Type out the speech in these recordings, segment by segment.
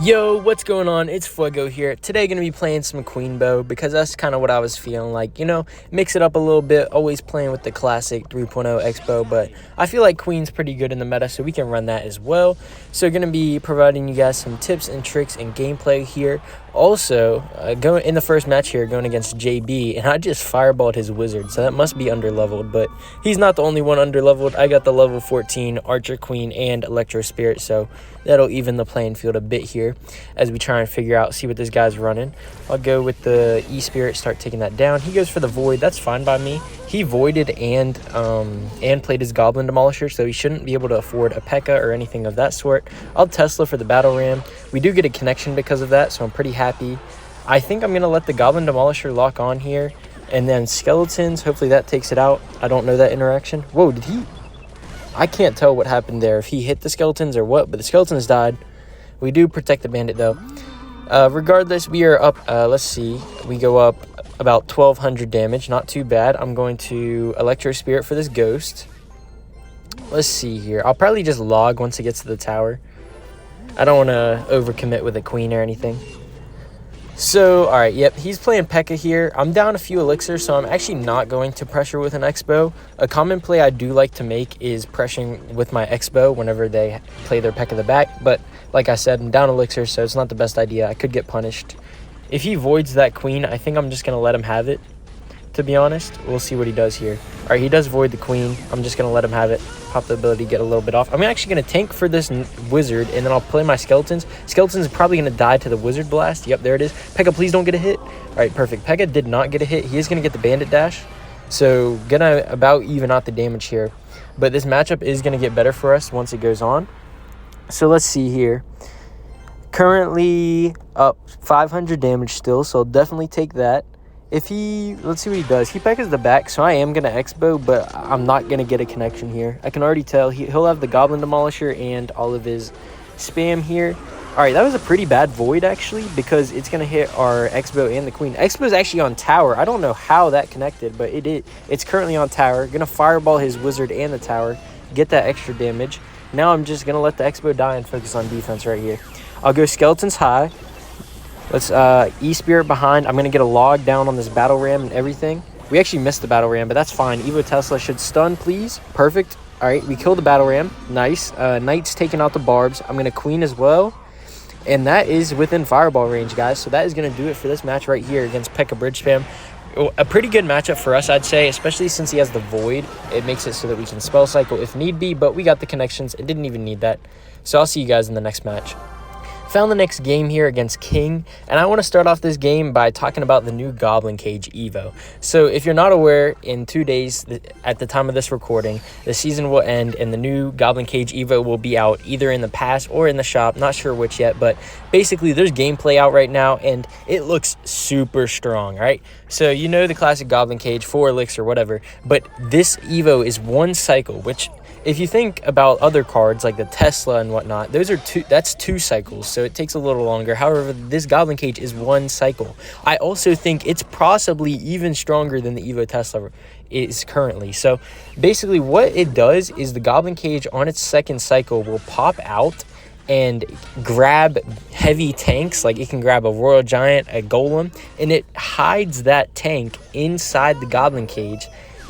Yo, what's going on? It's Fuego here. Today gonna be playing some QUEENBOW because that's kind of what I was feeling like, mix it up a little bit, always playing with the classic 3.0 Xbow, but I feel like Queen's pretty good in the meta, so we can run that as well. So gonna be providing you guys some tips and tricks and gameplay here. Also, going in the first match here, going against JB, and I just fireballed his wizard, so that must be underleveled, but he's not the only one underleveled. I got the level 14 Archer Queen and Electro Spirit, so that'll even the playing field a bit here as we try and see what this guy's running. I'll go with the E-Spirit, start taking that down. He goes for the Void. That's fine by me. He voided and played his Goblin Demolisher, so he shouldn't be able to afford a Pekka or anything of that sort. I'll Tesla for the Battle Ram. We do get a connection because of that, so I'm pretty happy. I think I'm going to let the Goblin Demolisher lock on here, and then Skeletons, hopefully that takes it out. I don't know that interaction. Whoa, did he? I can't tell what happened there, if he hit the Skeletons or what, but the Skeletons died. We do protect the Bandit, though. Regardless, we are up, let's see, we go up about 1,200 damage, not too bad. I'm going to Electro Spirit for this Ghost. Let's see here. I'll probably just log once it gets to the tower. I don't want to overcommit with a Queen or anything. So, alright, yep, he's playing Pekka here. I'm down a few elixirs, so I'm actually not going to pressure with an Xbow. A common play I do like to make is pressuring with my Xbow whenever they play their Pekka the back, but like I said, I'm down elixirs, so it's not the best idea. I could get punished. If he voids that Queen, I think I'm just going to let him have it, to be honest. We'll see what he does here. Alright, he does void the Queen. I'm just going to let him have it. Pop the ability to get a little bit off. I'm actually going to tank for this Wizard, and then I'll play my Skeletons. Skeletons is probably going to die to the Wizard Blast. Yep, there it is. Pekka, please don't get a hit. Alright, perfect. Pekka did not get a hit. He is going to get the Bandit Dash. So, going to about even out the damage here. But this matchup is going to get better for us once it goes on. So, let's see here. Currently up 500 damage still, so I'll definitely take that. If he, let's see what he does. He Pekka's the back, so I am going to Xbow, but I'm not going to get a connection here. I can already tell. He'll have the Goblin Demolisher and all of his spam here. All right, that was a pretty bad Void, actually, because it's going to hit our Xbow and the Queen. Xbow's actually on tower. I don't know how that connected, but it's currently on tower. Going to fireball his Wizard and the tower, get that extra damage. Now I'm just going to let the Xbow die and focus on defense right here. I'll go Skeletons high. Let's E-Spirit behind. I'm going to get a log down on this Battle Ram and everything. We actually missed the Battle Ram, but that's fine. Evo Tesla should stun, please. Perfect. All right, we killed the Battle Ram. Nice. Knight's taking out the Barbs. I'm going to Queen as well. And that is within Fireball range, guys. So that is going to do it for this match right here against Pekka Bridgespam. A pretty good matchup for us, I'd say, especially since he has the Void. It makes it so that we can Spell Cycle if need be, but we got the connections. It didn't even need that. So I'll see you guys in the next match. Found the next game here against King, and I want to start off this game by talking about the new Goblin Cage Evo. So if you're not aware, in 2 days at the time of this recording, the season will end and the new Goblin Cage Evo will be out either in the pass or in the shop, not sure which yet, but basically there's gameplay out right now and it looks super strong, right? So you know the classic Goblin Cage, 4 elixir, whatever, but this Evo is 1 cycle, which if you think about other cards like the Tesla and whatnot, that's 2 cycles, so it takes a little longer. However, this Goblin Cage is 1 cycle. I also think it's possibly even stronger than the Evo Tesla is currently. So basically what it does is the Goblin Cage on its 2nd cycle will pop out and grab heavy tanks, like it can grab a Royal Giant, a Golem, and it hides that tank inside the Goblin Cage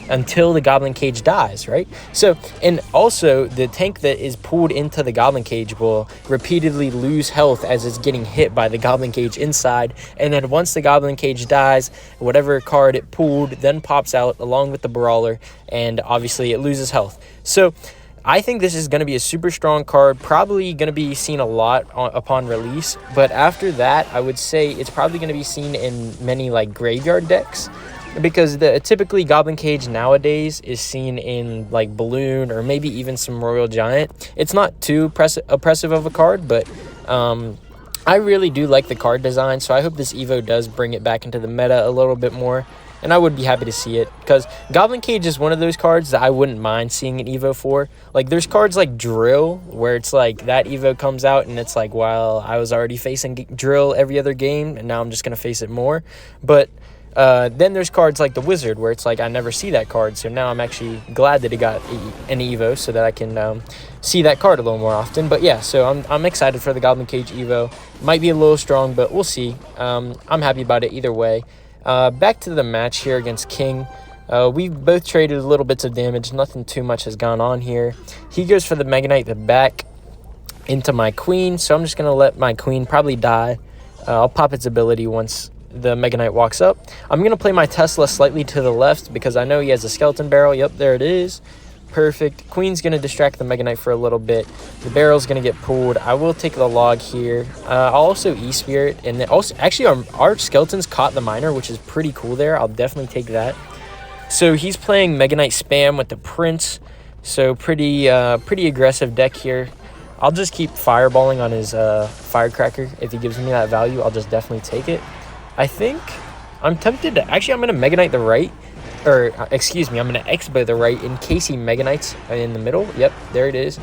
until the Goblin Cage dies, right? So, and also the tank that is pulled into the Goblin Cage will repeatedly lose health as it's getting hit by the Goblin Cage inside, and then once the Goblin Cage dies, whatever card it pulled then pops out along with the Brawler, and obviously it loses health. So I think this is going to be a super strong card, probably going to be seen a lot upon release, but after that I would say it's probably going to be seen in many like graveyard decks, because typically Goblin Cage nowadays is seen in like Balloon or maybe even some Royal Giant. It's not too oppressive of a card, but I really do like the card design, so I hope this Evo does bring it back into the meta a little bit more, and I would be happy to see it, because Goblin Cage is one of those cards that I wouldn't mind seeing an Evo for. Like, there's cards like Drill, where it's like that Evo comes out, and it's like, well, I was already facing Drill every other game, and now I'm just going to face it more. But Then there's cards like the Wizard, where it's like I never see that card. So now I'm actually glad that he got an Evo so that I can see that card a little more often. But yeah, so I'm excited for the Goblin Cage Evo. Might be a little strong, but we'll see. I'm happy about it either way. Back to the match here against King. We've both traded little bits of damage. Nothing too much has gone on here. He goes for the Megaknight the back into my Queen. So I'm just going to let my Queen probably die. I'll pop its ability once the Megaknight walks up. I'm going to play my Tesla slightly to the left because I know he has a skeleton barrel. Yep, there it is. Perfect. Queen's going to distract the Megaknight for a little bit. The barrel's going to get pulled. I will take the log here. I'll also E-Spirit. And then also, actually, our skeletons caught the miner, which is pretty cool there. I'll definitely take that. So he's playing Megaknight Spam with the Prince. So pretty aggressive deck here. I'll just keep fireballing on his Firecracker. If he gives me that value, I'll just definitely take it. I think I'm tempted to... Actually, I'm going to Megaknight the right. Or, excuse me, I'm going to Xbow the right in case he Megaknights in the middle. Yep, there it is.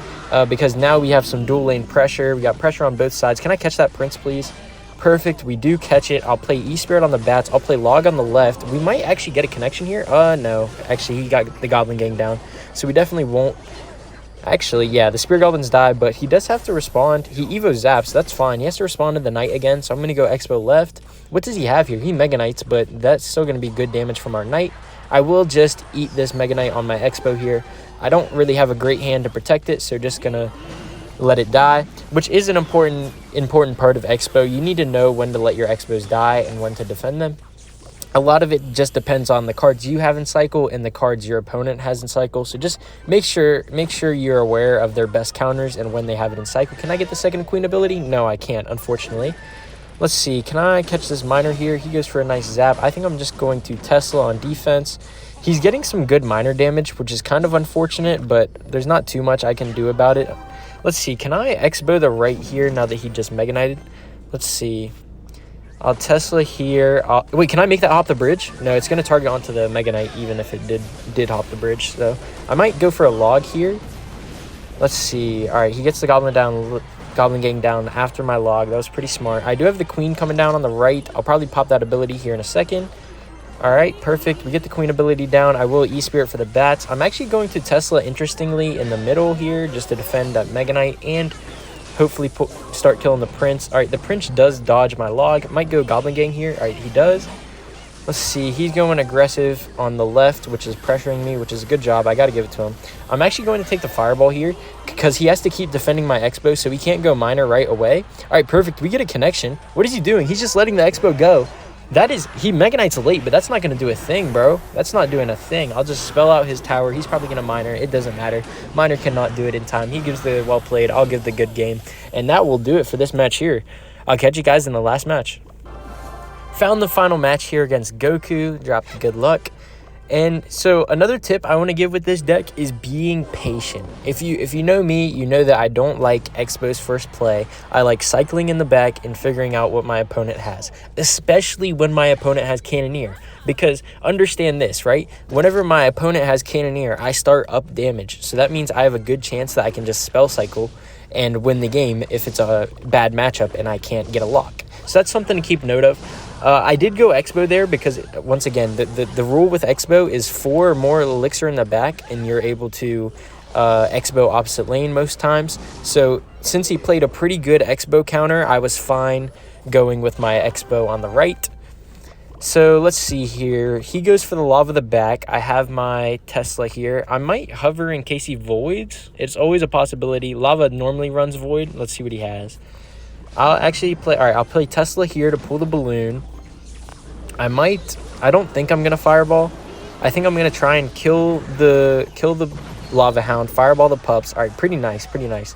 Because now we have some dual lane pressure. We got pressure on both sides. Can I catch that Prince, please? Perfect. We do catch it. I'll play E-Spirit on the bats. I'll play Log on the left. We might actually get a connection here. No. Actually, he got the Goblin Gang down. So we definitely won't. Actually, yeah, the Spirit Goblins die, but he does have to respond. He Evo Zaps. That's fine. He has to respond to the Knight again, so I'm going to go Xbow left. What does he have here? He Mega Knights, but that's still going to be good damage from our Knight. I will just eat this Mega Knight on my Xbow here. I don't really have a great hand to protect it, so just going to let it die, which is an important part of Xbow. You need to know when to let your Xbows die and when to defend them. A lot of it just depends on the cards you have in cycle and the cards your opponent has in cycle. So just make sure you're aware of their best counters and when they have it in cycle. Can I get the second Queen ability? No, I can't, unfortunately. Let's see. Can I catch this miner here? He goes for a nice zap. I think I'm just going to Tesla on defense. He's getting some good miner damage, which is kind of unfortunate, but there's not too much I can do about it. Let's see. Can I Xbow the right here now that he just Mega Knighted? Let's see. I'll Tesla here. Wait, can I make that hop the bridge? No, it's going to target onto the Mega Knight even if it did hop the bridge. So I might go for a log here. Let's see. All right, he gets the Goblin Gang down after my log. That was pretty smart. I do have the Queen coming down on the right. I'll probably pop that ability here in a second. All right, perfect. We get the Queen ability down. I will E-Spirit for the bats. I'm actually going to Tesla, interestingly, in the middle here just to defend that Mega Knight and hopefully start killing the Prince. All right, the Prince does dodge my log. Might go Goblin Gang here. All right, he does. Let's see. He's going aggressive on the left, which is pressuring me, which is a good job. I got to give it to him. I'm actually going to take the Fireball here because he has to keep defending my Xbow, so he can't go Miner right away. All right, perfect. We get a connection. What is he doing? He's just letting the Xbow go. He Mega Knight's late, but that's not going to do a thing, bro. That's not doing a thing. I'll just spell out his tower. He's probably going to Miner. It doesn't matter. Miner cannot do it in time. He gives the well played. I'll give the good game. And that will do it for this match here. I'll catch you guys in the last match. Found the final match here against Goku. Dropped good luck. And so another tip I want to give with this deck is being patient. If you know me, you know that I don't like Xbow's first play. I like cycling in the back and figuring out what my opponent has, especially when my opponent has Cannoneer. Because understand this, right? Whenever my opponent has Cannoneer, I start up damage. So that means I have a good chance that I can just spell cycle and win the game if it's a bad matchup and I can't get a lock. So that's something to keep note of. I did go Xbow there because, once again, the rule with Xbow is 4 or more elixir in the back, and you're able to Xbow opposite lane most times. So since he played a pretty good Xbow counter, I was fine going with my Xbow on the right. So let's see here. He goes for the Lava the back. I have my Tesla here. I might hover in case he voids. It's always a possibility. Lava normally runs void. Let's see what he has. I'll actually play... All right, I'll play Tesla here to pull the balloon. I don't think I'm going to Fireball. I think I'm going to try and kill the Lava Hound, Fireball the pups. All right, pretty nice, pretty nice.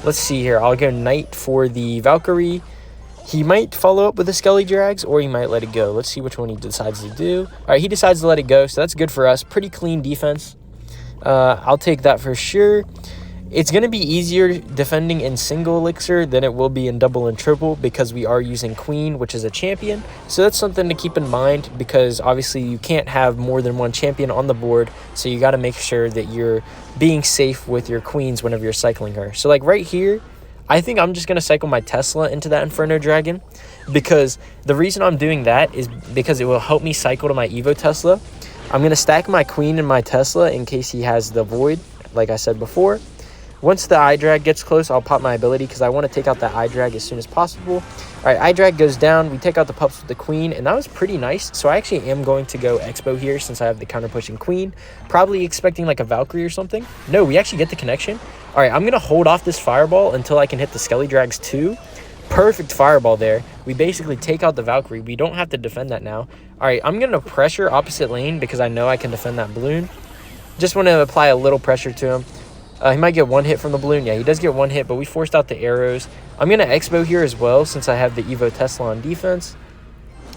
Let's see here. I'll go Knight for the Valkyrie. He might follow up with the Skelly Drags, or he might let it go. Let's see which one he decides to do. All right, he decides to let it go, so that's good for us. Pretty clean defense. I'll take that for sure. It's going to be easier defending in single elixir than it will be in double and triple because we are using Queen, which is a champion. So that's something to keep in mind because obviously you can't have more than one champion on the board. So you got to make sure that you're being safe with your Queens whenever you're cycling her. So like right here, I think I'm just going to cycle my Tesla into that Inferno Dragon, because the reason I'm doing that is because it will help me cycle to my Evo Tesla. I'm going to stack my Queen in my Tesla in case he has the Void, like I said before. Once the eye drag gets close, I'll pop my ability because I want to take out that eye drag as soon as possible. All right, eye drag goes down. We take out the pups with the Queen, and that was pretty nice. So I actually am going to go Xbow here since I have the counter pushing Queen. Probably expecting like a Valkyrie or something. No, we actually get the connection. All right, I'm going to hold off this Fireball until I can hit the Skelly Drags too. Perfect Fireball there. We basically take out the Valkyrie. We don't have to defend that now. All right, I'm going to pressure opposite lane because I know I can defend that balloon. Just want to apply a little pressure to him. He might get one hit from the balloon. Yeah, he does get one hit, but we forced out the arrows. I'm going to Xbow here as well since I have the Evo Tesla on defense.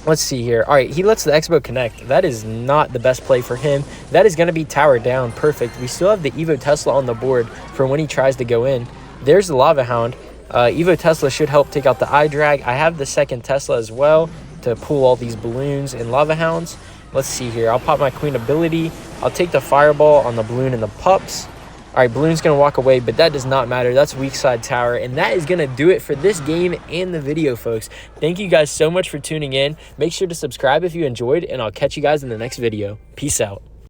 Let's see here. All right, he lets the Xbow connect. That is not the best play for him. That is going to be tower down. Perfect. We still have the Evo Tesla on the board for when he tries to go in. There's the Lava Hound. Evo Tesla should help take out the eye drag. I have the second Tesla as well to pull all these balloons and Lava Hounds. Let's see here. I'll pop my Queen ability. I'll take the Fireball on the balloon and the pups. All right, balloon's going to walk away, but that does not matter. That's weak side tower, and that is going to do it for this game and the video, folks. Thank you guys so much for tuning in. Make sure to subscribe if you enjoyed, and I'll catch you guys in the next video. Peace out.